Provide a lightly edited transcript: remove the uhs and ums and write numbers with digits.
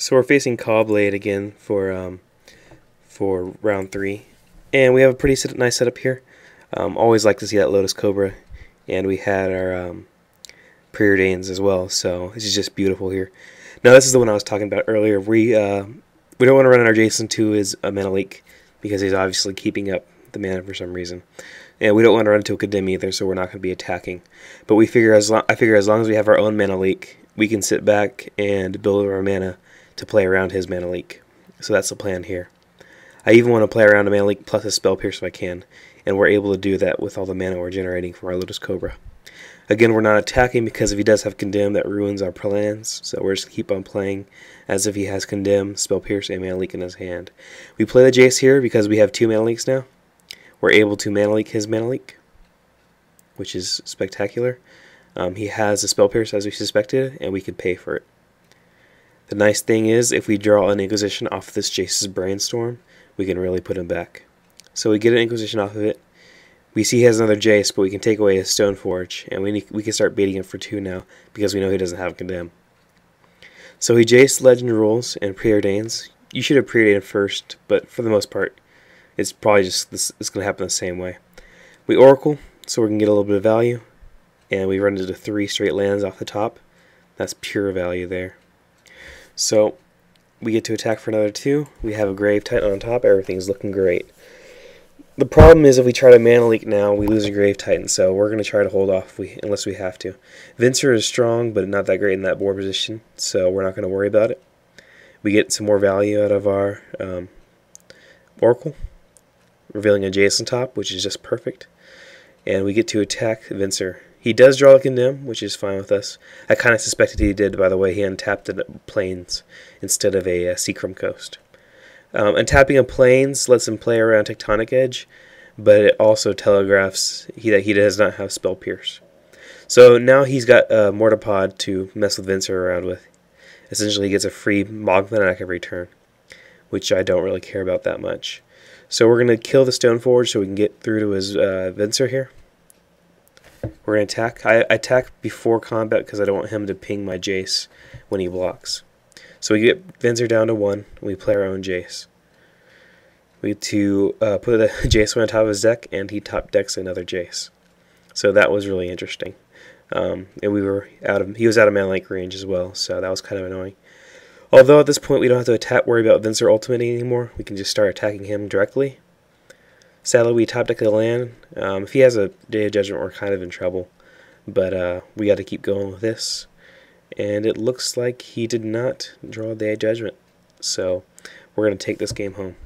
So we're facing Cobblade again for round 3, and we have a pretty nice setup here. Always like to see that Lotus Cobra, and we had our preordains as well. So this is just beautiful here. Now this is the one I was talking about earlier. We don't want to run our Jason to his mana leak because he's obviously keeping up the mana for some reason. And we don't want to run into a condemn either, so we're not going to be attacking. But I figure as long as we have our own mana leak, we can sit back and build our mana to play around his mana leak. So that's the plan here. I even want to play around a mana leak plus a spell pierce if I can, and we're able to do that with all the mana we're generating from our Lotus Cobra. Again, we're not attacking because if he does have condemn, that ruins our plans. So we're just going to keep on playing as if he has condemn, spell pierce, and mana leak in his hand. We play the Jace here because we have 2 mana leaks now. We're able to mana leak his mana leak, which is spectacular. He has a spell pierce as we suspected, and we could pay for it. The nice thing is, if we draw an Inquisition off this Jace's Brainstorm, we can really put him back. So we get an Inquisition off of it. We see he has another Jace, but we can take away his Stoneforge, and we can start baiting him for 2 now, because we know he doesn't have Condemn. So he Jace Legend Rules and Preordains. You should have Preordained first, but for the most part, it's probably just it's going to happen the same way. We Oracle, so we can get a little bit of value, and we run into 3 straight lands off the top. That's pure value there. So we get to attack for another 2. We have a Grave Titan on top. Everything's looking great. The problem is if we try to mana leak now, we lose a Grave Titan, so we're going to try to hold off unless we have to. Vincer is strong, but not that great in that board position, so we're not going to worry about it. We get some more value out of our Oracle, revealing a Jace on top, which is just perfect. And we get to attack Vincer. He does draw a Condemn, which is fine with us. I kind of suspected he did, by the way. He untapped the Plains instead of a Seacrum Coast. Untapping a Plains lets him play around Tectonic Edge, but it also telegraphs that he does not have Spell Pierce. So now he's got Mortipod to mess with Vincer around with. Essentially, he gets a free Mogthanac every turn, which I don't really care about that much. So we're going to kill the Stoneforge so we can get through to his Vincer here. We're going to attack. I attack before combat because I don't want him to ping my Jace when he blocks. So we get Vincer down to 1, and we play our own Jace. We get to put the Jace on top of his deck, and he top decks another Jace. So that was really interesting. And he was out of mana link range as well, so that was kind of annoying. Although at this point we don't have to worry about Vincer ultimating anymore, we can just start attacking him directly. Sadly, we top deck the land. If he has a Day of Judgment, we're kind of in trouble. But we got to keep going with this. And it looks like he did not draw a Day of Judgment. So we're going to take this game home.